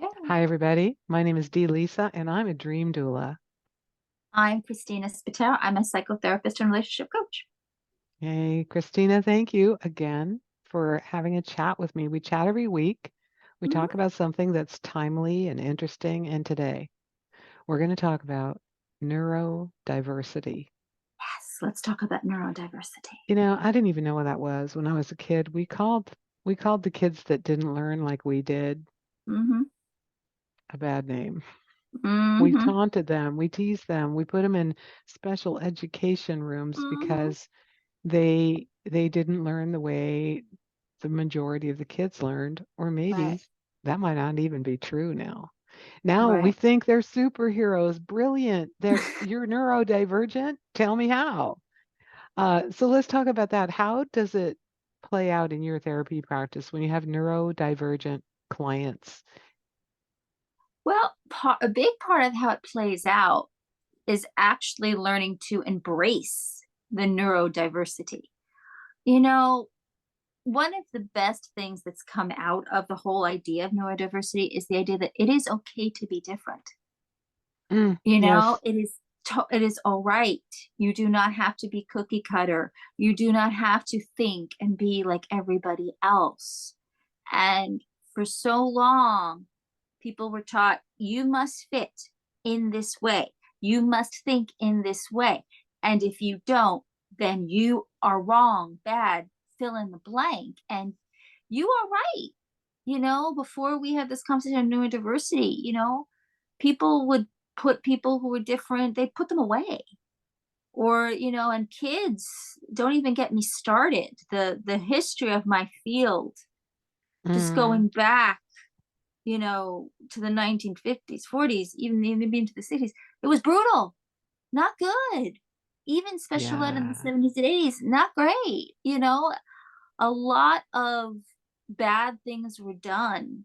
Okay. Hi, everybody. My name is D.Lisa, and I'm a dream doula. I'm Cristina Spitero. I'm a psychotherapist and relationship coach. Hey, Christina, thank you again for having a chat with me. We chat every week. We talk Mhm. about something that's timely and interesting. And today we're going to talk about neurodiversity. Yes, let's talk about neurodiversity. I didn't even know what that was when I was a kid. We called the kids that didn't learn like we did Mm-hmm. a bad name. We Mm-hmm. taunted them, we teased them, we put them in special education rooms Mm-hmm. because they didn't learn the way the majority of the kids learned, or Right. maybe that might not even be true now. Now we Right. think they're superheroes, brilliant. You're neurodivergent. Tell me how. So let's talk about that. How does it play out in your therapy practice when you have neurodivergent clients? Well, a big part of how it plays out is actually learning to embrace the neurodiversity. You know, one of the best things that's come out of the whole idea of neurodiversity is the idea that it is okay to be different. Yes. It is all right. You do not have to be cookie cutter. You do not have to think and be like everybody else. And for so long, people were taught you must fit in this way. You must think in this way. And if you don't, then you are wrong, bad, fill in the blank. And you are right. Before we had this conversation on neurodiversity, people would put people who were different, they put them away. Or, and kids, don't even get me started. The history of my field, just Mm, going back, to the 1950s, 40s, even into the 60s, it was brutal, not good. Even special ed in the yeah. 70s and 80s, not great. A lot of bad things were done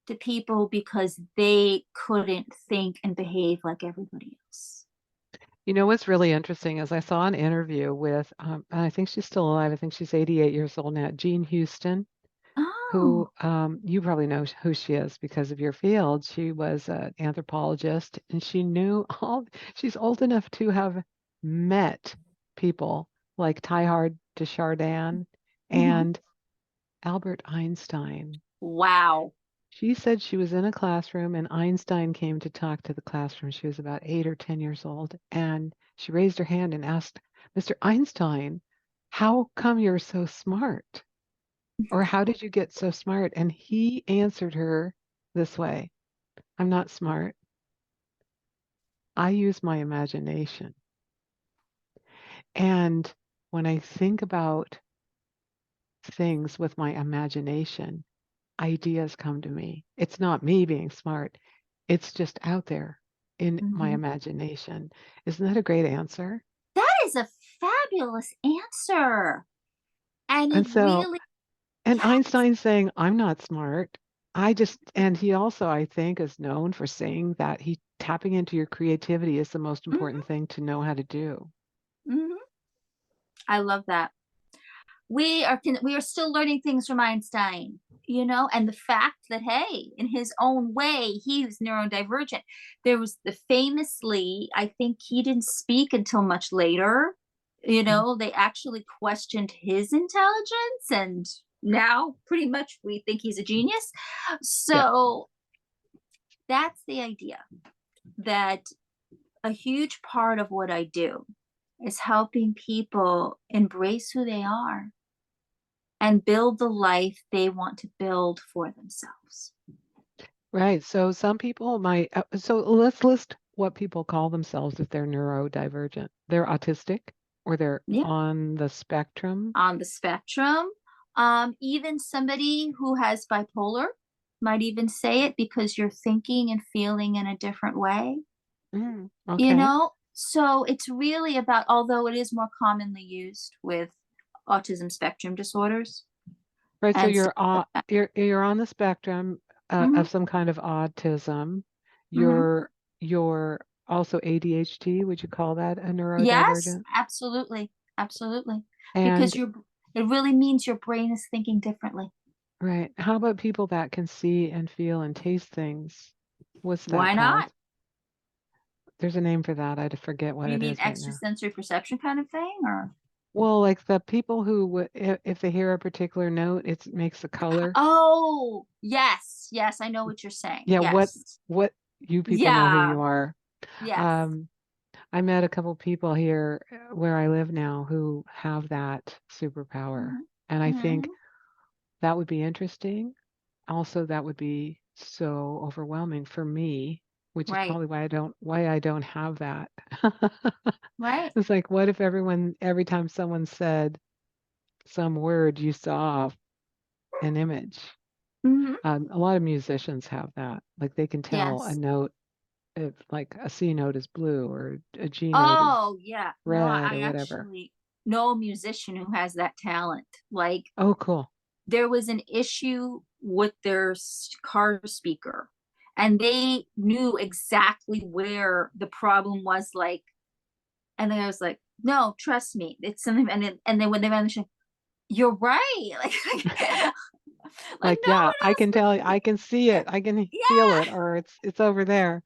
to people because they couldn't think and behave like everybody else. You know what's really interesting is I saw an interview with, and I think she's still alive. I think she's 88 years old now, Jean Houston, who Oh. you probably know who she is because of your field. She was an anthropologist, and she knew she's old enough to have met people like Teilhard de Chardin Mhm. and Albert Einstein. Wow. She said she was in a classroom and Einstein came to talk to the classroom. She was about 8 or 10 years old. And she raised her hand and asked, Mr. Einstein, how come you're so smart? Or how did you get so smart? And he answered her this way: I'm not smart. I use my imagination. And when I think about things with my imagination, ideas come to me. It's not me being smart, it's just out there in my Mhm. imagination. Isn't that a great answer? That is a fabulous answer. And it And so, really, and yes. Einstein saying, I'm not smart. And he also, I think, is known for saying that he tapping into your creativity is the most important Mhm. thing to know how to do. Mhm. I love that. We are still learning things from Einstein, and the fact that, hey, in his own way, he was neurodivergent. There was the famously, I think he didn't speak until much later. Mm, They actually questioned his intelligence, and now pretty much we think he's a genius. yeah. So that's the idea, that a huge part of what I do is helping people embrace who they are and build the life they want to build for themselves. Right. So some people might, so let's list what people call themselves if they're neurodivergent. They're autistic or they're Yeah. on the spectrum. On the spectrum, even somebody who has bipolar might even say it because you're thinking and feeling in a different way, Okay. So it's really about, although it is more commonly used with autism spectrum disorders Right. So and stuff you're like uh, that. you're you're on the spectrum Hmm. of some kind of autism. Hmm. You're also ADHD. Would you call that a Yes, neurodivergent? absolutely, absolutely, because And it really means your brain is thinking differently. Right. How about people that can see and feel and taste things? What's that Why not? called? There's a name for that. I forget what You it mean is right now. extrasensory perception kind of thing, or? Well, like the people who, if they hear a particular note, it makes a color. Oh, yes, yes, I know what you're saying. Yeah, Yes. what you people know who Yeah. you are. Yes. Um, I met a couple people here where I live now who have that superpower. Hmm. And I think Hmm. that would be interesting. Also, that would be so overwhelming for me, which is Right. probably why I don't have that. Right. It's like, what if every time someone said some word, you saw an image? Hmm. A lot of musicians have that. Like they can tell a Yes. note, if like a C note is blue or a G note is Oh, yeah. No, red I or whatever. actually know a musician who has that talent. Like, Oh, cool. there was an issue with their car speaker, and they knew exactly where the problem was. Like, and then I was like, no, trust me, it's something. And then when they mentioned, you're right. Like Like, no yeah, one I else can would tell, think I can see it, I can feel yeah, it, or it's over there.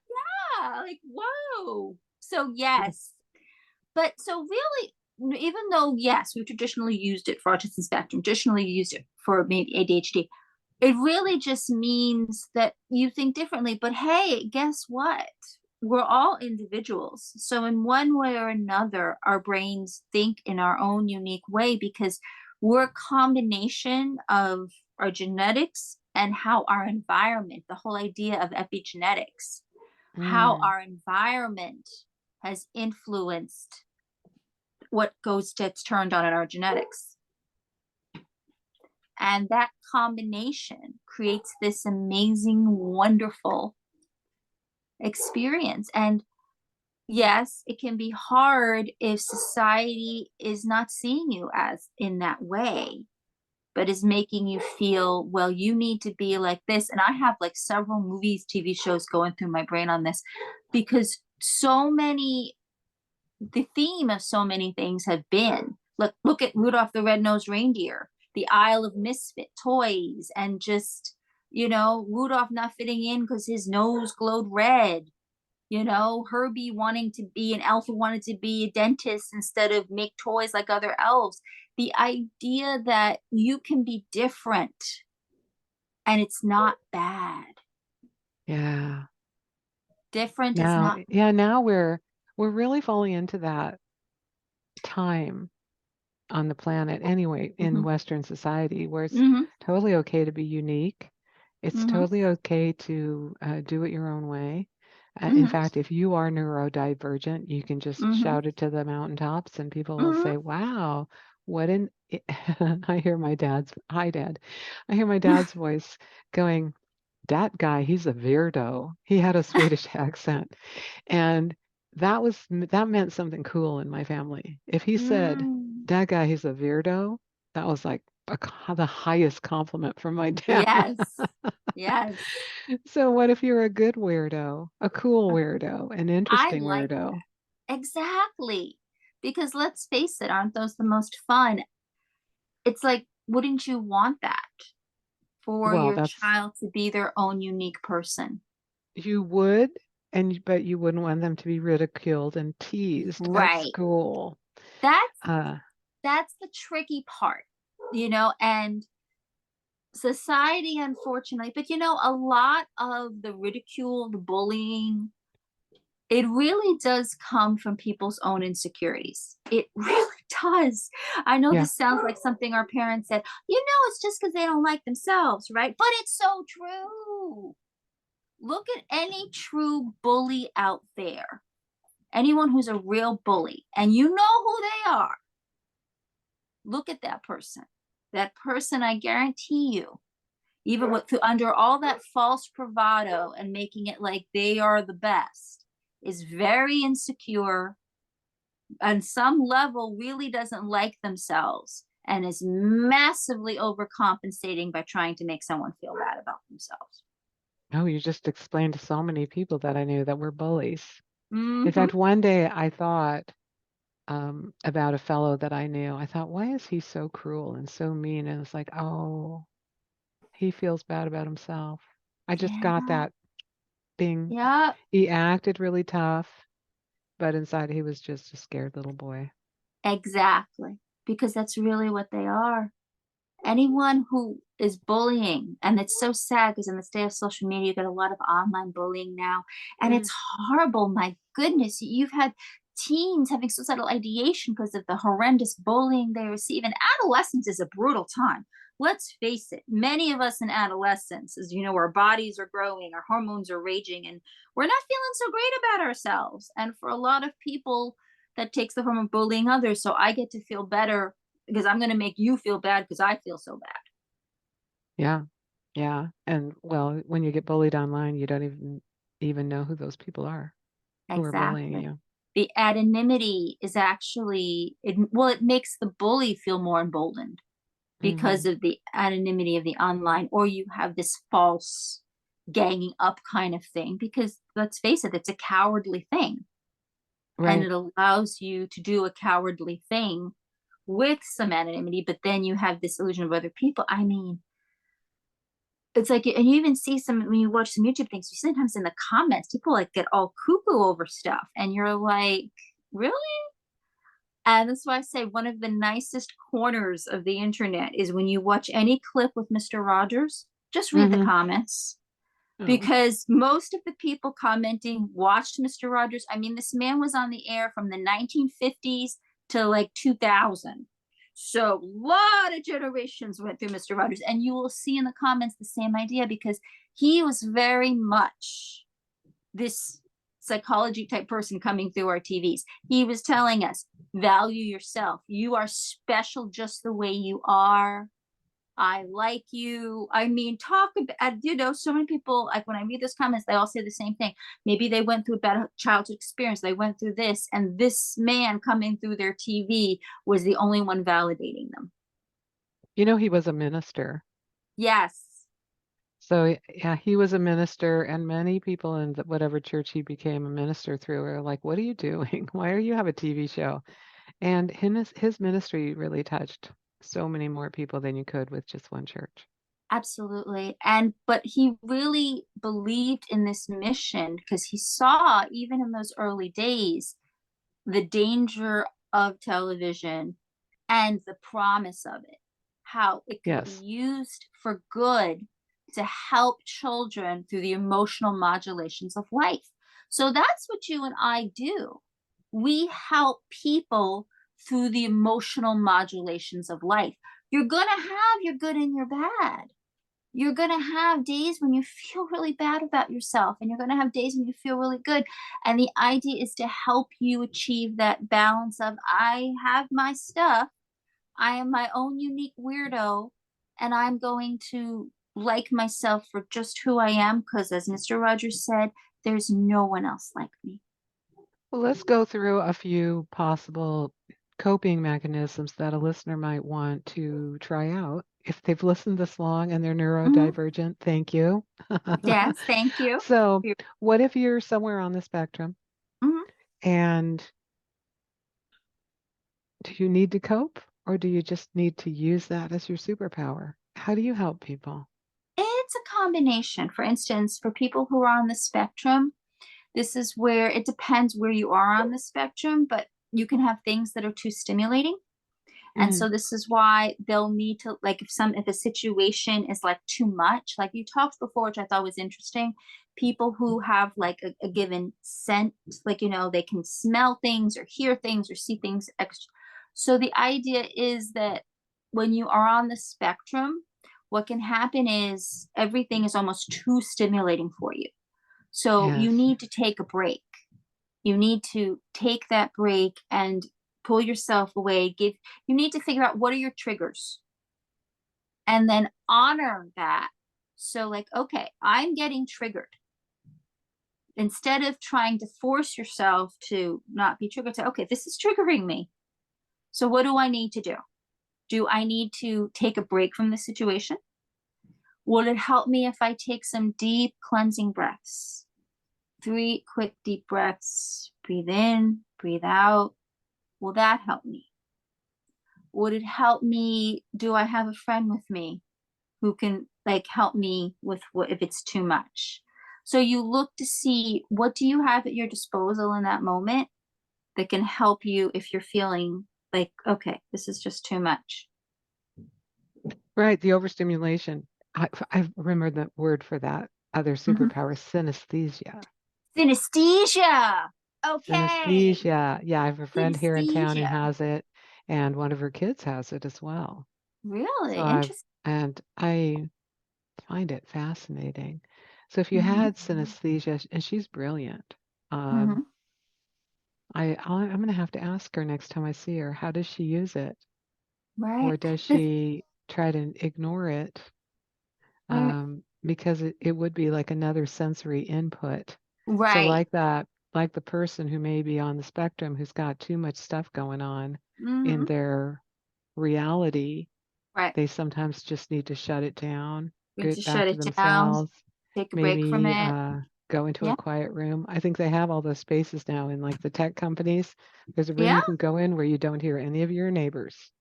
yeah, like whoa. So yes, but so really, even though yes, we traditionally used it for autism spectrum, traditionally used it for maybe ADHD, it really just means that you think differently. But hey, guess what? We're all individuals. So, in one way or another, our brains think in our own unique way because we're a combination of our genetics and how our environment, the whole idea of epigenetics, how Mm, our environment has influenced what gets turned on in our genetics. And that combination creates this amazing, wonderful experience. And yes, it can be hard if society is not seeing you as in that way, but is making you feel, well, you need to be like this. And I have like several movies, TV shows going through my brain on this because the theme of so many things have been look at Rudolph the Red-Nosed Reindeer, the Isle of Misfit Toys, and just, Rudolph not fitting in because his nose glowed red. Herbie wanting to be an elf who wanted to be a dentist instead of make toys like other elves. The idea that you can be different and it's not bad. yeah. Different is Now, not. yeah, now we're really falling into that time on the planet anyway in Mm-hmm, Western society where it's mm-hmm, totally okay to be unique. It's mm-hmm, totally okay to do it your own way. In mm-hmm, fact, if you are neurodivergent, you can just mm-hmm, shout it to the mountaintops and people will mm-hmm. say, wow, what an. I hear my dad's, hi, Dad. I hear my dad's voice going, that guy, he's a weirdo. He had a Swedish accent. And that meant something cool in my family. If he said, Mm. that guy, he's a weirdo, that was like the highest compliment from my dad. Yes. Yes. So what if you're a good weirdo, a cool Uh, weirdo, an I interesting like weirdo? that. Exactly. Because let's face it, aren't those the most fun? It's like, wouldn't you want that for Well, your that's child to be their own unique person? you would, but you wouldn't want them to be ridiculed and teased at Right. school. That's Uh, that's the tricky part, and society, unfortunately, but a lot of the ridicule, the bullying, it really does come from people's own insecurities. It really does. I know yeah, this sounds like something our parents said, it's just because they don't like themselves, right? But it's so true. Look at any true bully out there, anyone who's a real bully, and you know who they are. Look at that person. That person, I guarantee you, even under all that false bravado and making it like they are the best, is very insecure, on some level really doesn't like themselves, and is massively overcompensating by trying to make someone feel bad about themselves. oh, you just explained to so many people that I knew that were bullies. In Mm-hmm. fact, one day I thought about a fellow that I knew. I thought, why is he so cruel and so mean? And it's like, oh, he feels bad about himself. I just got Yeah. that being, Yeah. he acted really tough, but inside he was just a scared little boy. Exactly. Because that's really what they are. Anyone who is bullying, and it's so sad because in this day of social media, you get a lot of online bullying now, and Mm, it's horrible. My goodness, you've had teens having suicidal ideation because of the horrendous bullying they receive. And adolescence is a brutal time. Let's face it, many of us in adolescence, as you know, our bodies are growing, our hormones are raging, and we're not feeling so great about ourselves. And for a lot of people, that takes the form of bullying others. So I get to feel better because I'm going to make you feel bad because I feel so bad. yeah, yeah. And well, when you get bullied online, you don't even know who those people are who are bullying Exactly. you. The anonymity is actually it makes the bully feel more emboldened because Hmm. of the anonymity of the online, or you have this false ganging up kind of thing, because let's face it, it's a cowardly thing, and Right. it allows you to do a cowardly thing with some anonymity, but then you have this illusion of other people. I mean, it's like, and you even see some when you watch some YouTube things, you sometimes in the comments, people like get all cuckoo over stuff, and you're like, really? And that's why I say one of the nicest corners of the internet is when you watch any clip with Mr. Rogers, just read the Hmm. comments, Oh, because most of the people commenting watched Mr. Rogers. I mean, this man was on the air from the 1950s to like 2000. So a lot of generations went through Mr. Rogers, and you will see in the comments the same idea, because he was very much this psychology type person coming through our TVs. He was telling us, value yourself. You are special just the way you are. I like you. I mean, talk about, so many people, like when I read those comments, they all say the same thing. Maybe they went through a bad childhood experience. They went through this, and this man coming through their TV was the only one validating them. he was a minister. Yes, So yeah, he was a minister, and many people in whatever church he became a minister through are like, "What are you doing? Why are you have a TV show?" And his ministry really touched so many more people than you could with just one church. absolutely. But he really believed in this mission because he saw, even in those early days, the danger of television and the promise of it, how it could be Yes. used for good to help children through the emotional modulations of life. So that's what you and I do. We help people through the emotional modulations of life. You're going to have your good and your bad. You're going to have days when you feel really bad about yourself, and you're going to have days when you feel really good. And the idea is to help you achieve that balance of, I have my stuff, I am my own unique weirdo, and I'm going to like myself for just who I am, because as Mr. Rogers said, there's no one else like me. Well, let's go through a few possible coping mechanisms that a listener might want to try out. If they've listened this long and they're Mhm. neurodivergent, thank you. Yes, thank you. So, what if you're somewhere on the spectrum Mhm. and do you need to cope or do you just need to use that as your superpower? How do you help people? It's a combination. For instance, for people who are on the spectrum, this is where it depends where you are on the spectrum, but you can have things that are too stimulating. And Mm, so this is why they'll need to, like, if a situation is like too much, like you talked before, which I thought was interesting, people who have like a given scent, like, they can smell things or hear things or see things extra. So the idea is that when you are on the spectrum, what can happen is everything is almost too stimulating for you. So you yes. need to take a break. You need to take that break and pull yourself away. You need to figure out what are your triggers and then honor that. So, like, okay, I'm getting triggered. Instead of trying to force yourself to not be triggered, say, okay, this is triggering me. So, what do I need to do? Do I need to take a break from the situation? Will it help me if I take some deep cleansing breaths? 3 quick deep breaths. Breathe in, breathe out. Will that help me? Would it help me? Do I have a friend with me who can like help me with what if it's too much. So you look to see what do you have at your disposal in that moment that can help you if you're feeling like, okay, this is just too much. Right, the overstimulation. I remember the word for that other Mhm. superpower, synesthesia. Synesthesia. Okay. Synesthesia. Yeah, I have a friend here in town who Synesthesia. has it, and one of her kids has it as well. Really So interesting. I find it fascinating. So if you Hmm. had synesthesia, and she's brilliant, um, Hmm. I'm gonna have to ask her next time I see her, how does she use it? Right. Or does The, she try to ignore it? right. Because it would be like another sensory input. So Right. like the person who may be on the spectrum who's got too much stuff going on in Hmm. their reality, Right. they sometimes just need to shut it down, We have to get shut back to it down, themselves, take a break from maybe it. go into a Yeah. quiet room. I think they have all those spaces now in like the tech companies. There's a room Yeah. you can go in where you don't hear any of your neighbors,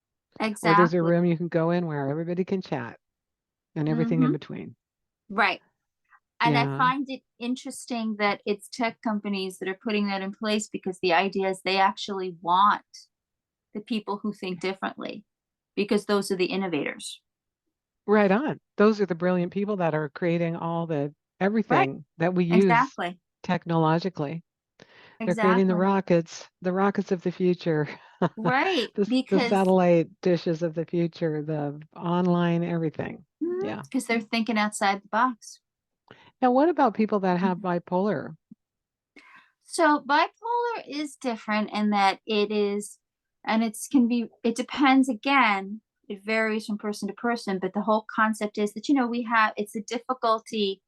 or there's a Exactly. room you can go in where everybody can chat and everything in Hmm. between. Right. And I Yeah. find it interesting that it's tech companies that are putting that in place because the idea is they actually want the people who think differently because those are the innovators. Right on. Those are the brilliant people that are creating all the Right. everything that we use Exactly. technologically. They're creating Exactly. the rockets of the future, Right. the Because satellite dishes of the future, the online everything. Yeah. because they're thinking outside the box. Now, what about people that have bipolar? So bipolar is different in that it is, and it's can be, it depends again, it varies from person to person, but the whole concept is that, we have, it's a difficulty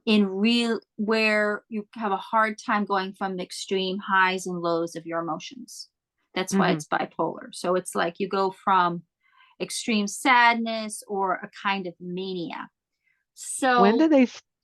in real where you have a hard time going from the extreme highs and lows of your emotions. That's why Hmm. it's bipolar. So it's like you go from extreme sadness or a kind of mania. So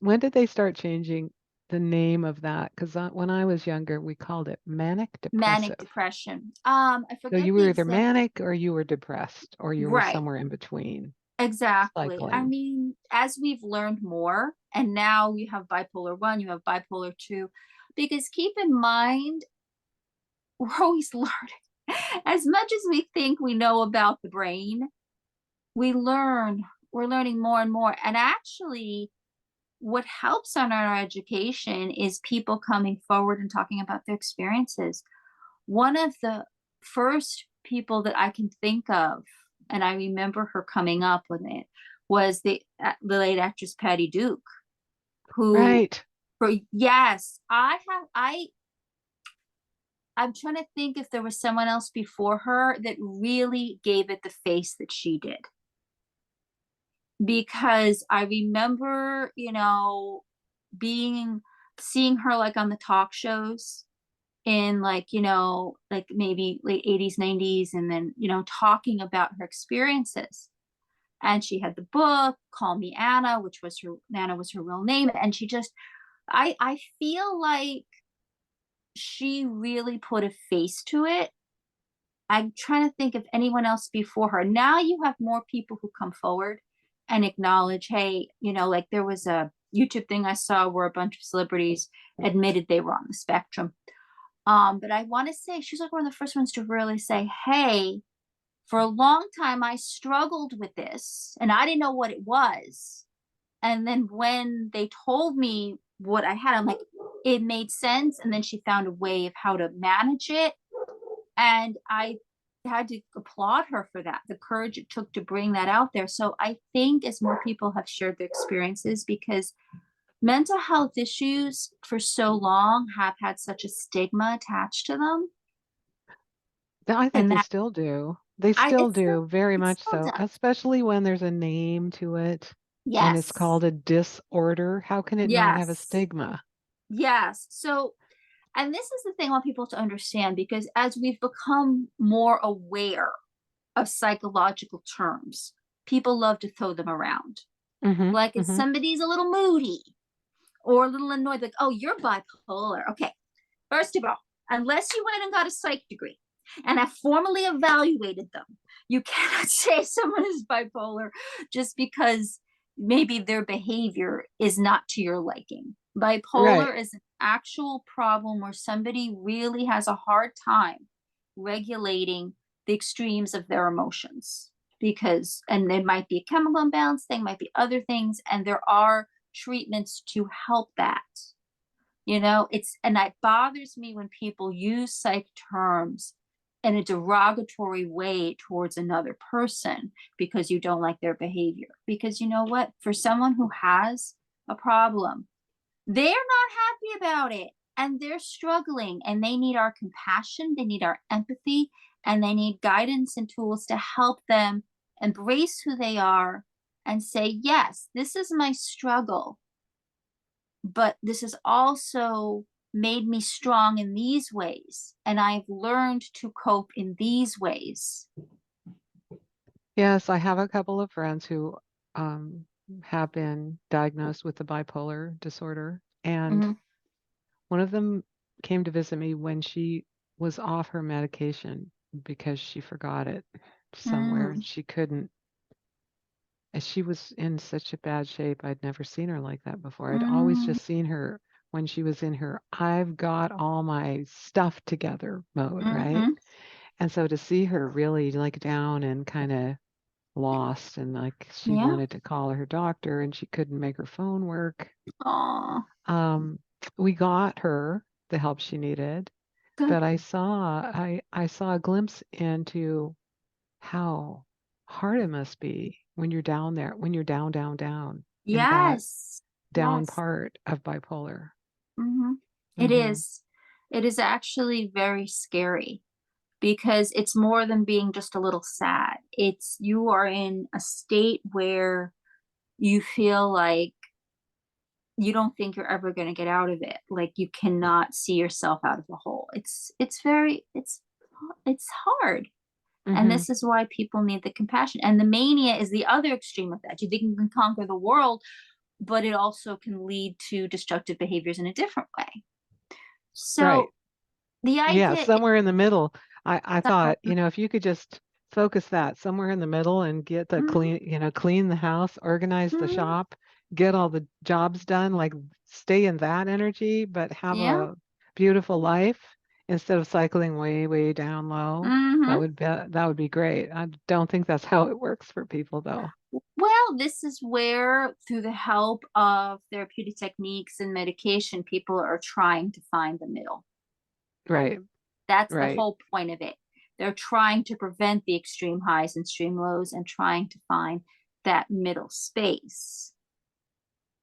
When did they start changing the name of that? Because when I was younger, we called it manic manic depressive. depression. I So forget you the were either exact. manic or you were depressed or you were Right. somewhere in between Exactly. I cycling. mean, as we've learned more, and now you have bipolar one, you have bipolar two, because keep in mind, we're always learning. As much as we think we know about the brain, we learn, we're learning more and more. And actually, what helps on our education is people coming forward and talking about their experiences. One of the first people that I can think of, and I remember her coming up with it, was the late actress Patty Duke, who, Right. for yes, I'm trying to think if there was someone else before her that really gave it the face that she did. Because I remember, being seeing her like on the talk shows in like, like maybe late 80s, 90s, and then, talking about her experiences. And she had the book, Call Me Anna, which was her Anna was her real name. And she just I feel like she really put a face to it. I'm trying to think of anyone else before her. Now you have more people who come forward and acknowledge, hey, like there was a YouTube thing I saw where a bunch of celebrities admitted they were on the spectrum. But I want to say she's like one of the first ones to really say, hey, for a long time I struggled with this and I didn't know what it was. And then when they told me what I had, I'm like, it made sense. And then she found a way of how to manage it. And I had to applaud her for that, the courage it took to bring that out there. So I think as more people have shared their experiences, because mental health issues for so long have had such a stigma attached to them. I think And they that still do. They I still it still do, very it much still so, does. especially when there's a name to it and it's Yes. called a disorder. How can it not have a Yes. stigma? Yes. So, and this is the thing I want people to understand, because as we've become more aware of psychological terms, people love to throw them around. Hmm. Like if Hmm. somebody's a little moody or a little annoyed, like, oh, you're bipolar. Okay. First of all, unless you went and got a psych degree and have formally evaluated them, you cannot say someone is bipolar just because. maybe their behavior is not to your liking. Right. Bipolar is an actual problem where somebody really has a hard time regulating the extremes of their emotions, because and it might be a chemical imbalance thing, might be other things, and there are treatments to help that. It's and that bothers me when people use psych terms in a derogatory way towards another person because you don't like their behavior. Because you know what? For someone who has a problem, they're not happy about it and they're struggling and they need our compassion, they need our empathy, and they need guidance and tools to help them embrace who they are and say, yes, this is my struggle, but this has also made me strong in these ways. And I've learned to cope in these ways. Yes, I have a couple of friends who um, have been diagnosed with the bipolar disorder, and Hmm. one of them came to visit me when she was off her medication because she forgot it somewhere and Mm, she couldn't. And she was in such a bad shape. I'd never seen her like that before. I'd always mm, just seen her when she was in her I've got all my stuff together mode, right? hmm. And so to see her really like down and kind of lost and like she Yeah. wanted to call her doctor and she couldn't make her phone work. Oh, Um, we got her the help she needed, good. but I saw a glimpse into how hard it must be when you're down there, when you're down, down, down in that Yes. down Yes. part of bipolar. Hmm. It Hmm. is. It is actually very scary because it's more than being just a little sad. It's you are in a state where you feel like you don't think you're ever going to get out of it. Like you cannot see yourself out of the hole. It's hard. And Hmm. this is why people need the compassion. And the mania is the other extreme of that. You think you can conquer the world, but it also can lead to destructive behaviors in a different way. Right. So the Yeah, idea is somewhere in the middle. I somewhere. thought, if you could just focus that somewhere in the middle and get the Mhm, clean the house, organize the mhm, shop, get all the jobs done, like stay in that energy, but have yeah. a beautiful life instead of cycling way, way down low. Mhm. That would be great. I don't think that's how it works for people though. Well, this is where, through the help of therapeutic techniques and medication, people are trying to find the middle. Right, That's the right, whole point of it. They're trying to prevent the extreme highs and extreme lows and trying to find that middle space.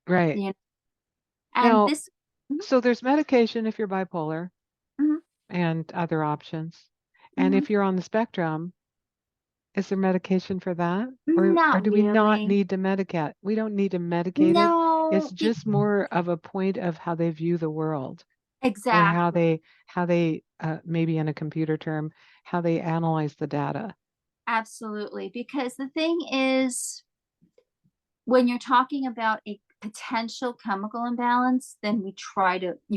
right. You know? And Now, this, mhm, so there's medication if you're bipolar mhm, and other options. And mhm. if you're on the spectrum, is there medication for that? Or Not do we not really. need to medicate? We don't need to medicate it. It's No, just more of a point of how they view the world or exactly. how they maybe in a computer term, how they analyze the data. Absolutely. Because the thing is, when you're talking about a potential chemical imbalance, then you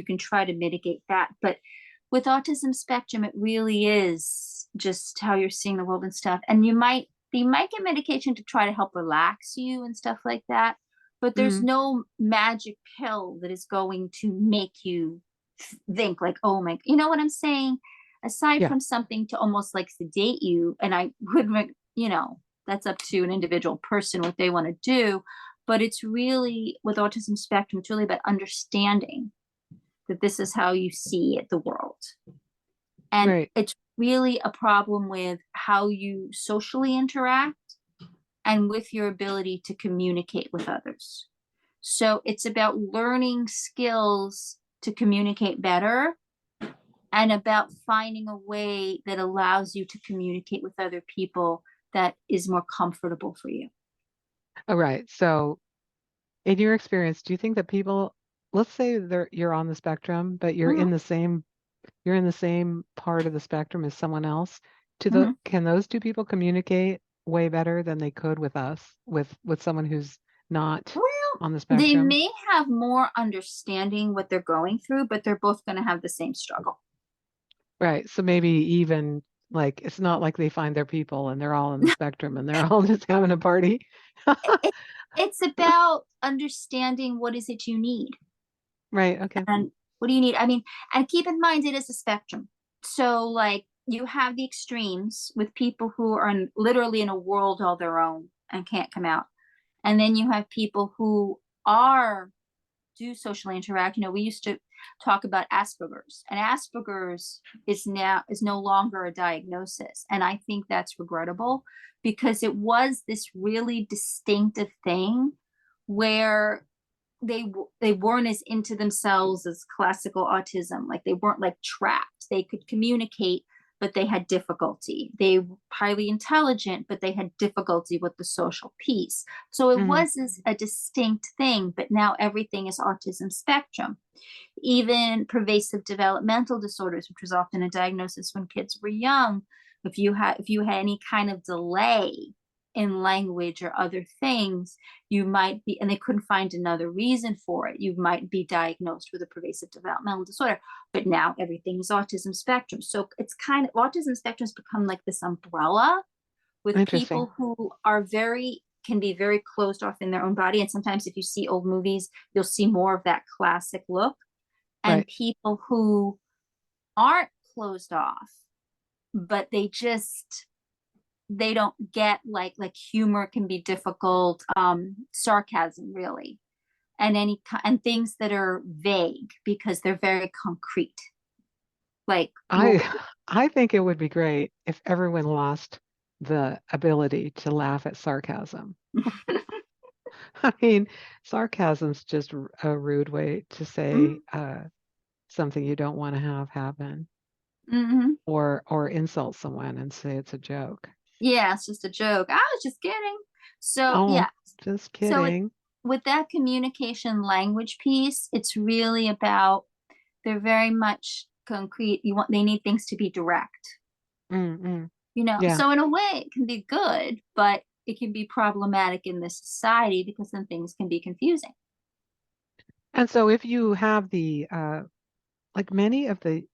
can try to mitigate that. But with autism spectrum, it really is just how you're seeing the world and stuff. And you might get medication to try to help relax you and stuff like that. But there's Mm, no magic pill that is going to make you think like, oh my, you know what I'm saying? Aside yeah. from something to almost like sedate you, and I would, that's up to an individual person what they want to do. But it's really, with autism spectrum, it's really about understanding that this is how you see it, the world. And Right. it's really a problem with how you socially interact and with your ability to communicate with others. So it's about learning skills to communicate better and about finding a way that allows you to communicate with other people that is more comfortable for you. All right. So in your experience, do you think that people, let's say you're on the spectrum, but Mhm, you're in the same part of the spectrum as someone else. mhm. Can those two people communicate way better than they could with us, with someone who's not Well, on the they spectrum? may have more understanding what they're going through, but they're both going to have the same struggle. Right. So maybe even Like, it's not like they find their people and they're all in the spectrum and they're all just having a party. It, it's about understanding what is it you need Right. Okay. and what do you need. I mean, and keep in mind it is a spectrum. So like you have the extremes with people who are literally in a world all their own and can't come out. And then you have people who are do socially interact. You know, we used to talk about Asperger's, and Asperger's is no longer a diagnosis, and I think that's regrettable because it was this really distinctive thing where they weren't as into themselves as classical autism. Like they weren't like trapped. They could communicate, but they had difficulty. They were highly intelligent, but they had difficulty with the social piece. So it Hmm. was a distinct thing, but now everything is autism spectrum. Even pervasive developmental disorders, which was often a diagnosis when kids were young, if you had any kind of delay in language or other things, you might be, and they couldn't find another reason for it, you might be diagnosed with a pervasive developmental disorder. But now everything is autism spectrum. So it's kind of, autism spectrum has become like this umbrella with Interesting. people who are can be very closed off in their own body. And sometimes if you see old movies, you'll see more of that classic look. And Right. people who aren't closed off, but they don't get like humor can be difficult, sarcasm really, and and things that are vague because they're very concrete. Like I I think it would be great if everyone lost the ability to laugh at sarcasm. I mean, sarcasm's just a rude way to say something you don't want to have happen, mm-hmm. or insult someone and say it's a joke. Yeah, it's just a joke. I was just kidding. So Oh, yeah, just so kidding. with that communication language piece, it's really about, they're very much concrete. They need things to be direct, Mm-mm. you know. Yeah. So in a way it can be good, but it can be problematic in this society because then things can be confusing. And so if you have the like many of the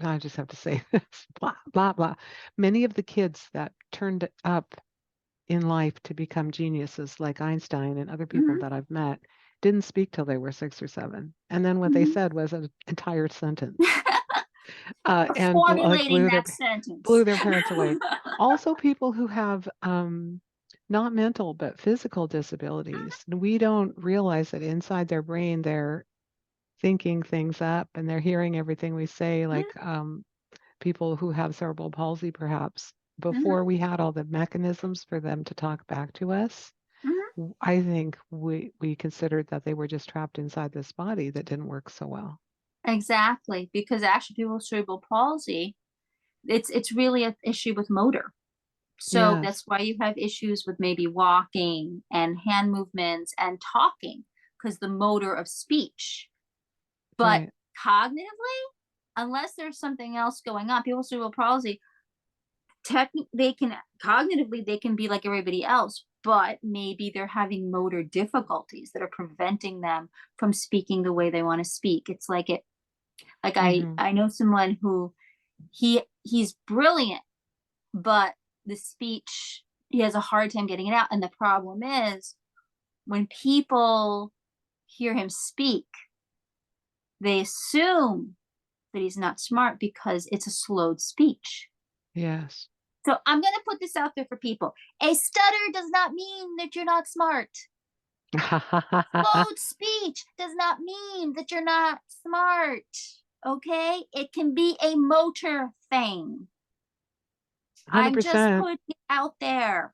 I just have to say this, blah blah blah. Many of the kids that turned up in life to become geniuses like Einstein and other people Mm-hmm. that I've met didn't speak till they were 6 or 7. And then what they Mm-hmm. said was an entire sentence, and Formulating that sentence. blew their parents away. Also, people who have not mental but physical disabilities, and we don't realize that inside their brain they're thinking things up and they're hearing everything we say, like people who have cerebral palsy, perhaps. Before Mm-hmm. we had all the mechanisms for them to talk back to us, Mm-hmm. I think we considered that they were just trapped inside this body that didn't work so well. Exactly, because actually people with cerebral palsy, it's really an issue with motor. So Yes, that's why you have issues with maybe walking and hand movements and talking, because the motor of speech. But right. cognitively, unless there's something else going on, people with cerebral palsy, they can cognitively they can be like everybody else, but maybe they're having motor difficulties that are preventing them from speaking the way they want to speak. It's like it like Hmm. I know someone who he's brilliant, but the speech, he has a hard time getting it out. And the problem is when people hear him speak, they assume that he's not smart because it's a slowed speech. Yes. So I'm going to put this out there for people. A stutter does not mean that you're not smart. Slowed speech does not mean that you're not smart. Okay? It can be a motor thing. I'm just 100%. putting it out there.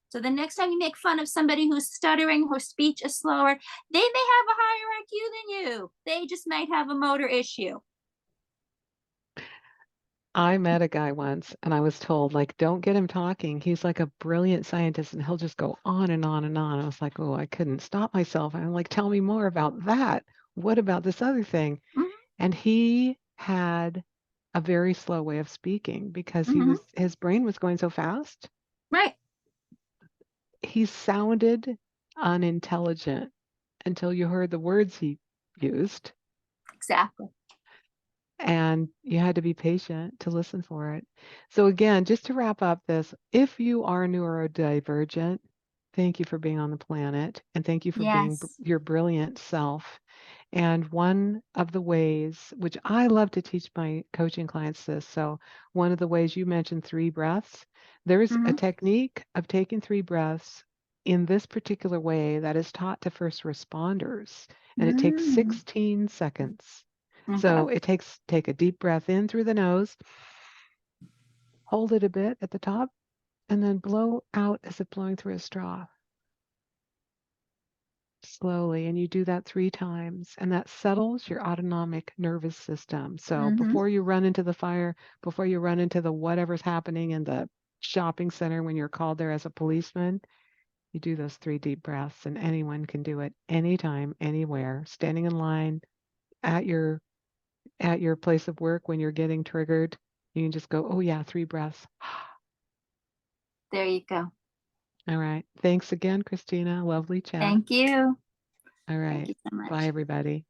So the next time you make fun of somebody who's stuttering, whose speech is slower, they may have a higher IQ than you. They just might have a motor issue. I met a guy once and I was told, like, don't get him talking. He's like a brilliant scientist and he'll just go on and on and on. I was like, oh, I couldn't stop myself. I'm like, tell me more about that. What about this other thing? Mm-hmm. And he had a very slow way of speaking because Mm-hmm. his brain was going so fast. Right. He sounded unintelligent until you heard the words he used. Exactly. and you had to be patient to listen for it. So again, just to wrap up this, if you are neurodivergent, thank you for being on the planet and thank you for being Yes. your brilliant self. And one of the ways, which I love to teach my coaching clients this, so one of the ways you mentioned 3 breaths, there's a Mm-hmm. technique of taking 3 breaths in this particular way that is taught to first responders, and it takes Mm. 16 seconds. Okay. So take a deep breath in through the nose, hold it a bit at the top, and then blow out as if blowing through a straw slowly. And you do that 3 times, and that settles your autonomic nervous system. So Mm-hmm. before you run into the fire, before you run into the whatever's happening in the shopping center when you're called there as a policeman, you do those 3 deep breaths, and anyone can do it anytime, anywhere, standing in line at your place of work when you're getting triggered. You can just go, oh yeah, 3 breaths. There you go. All right. Thanks again, Christina. Lovely chat. Thank you. All Thank right. you so Bye, much. everybody.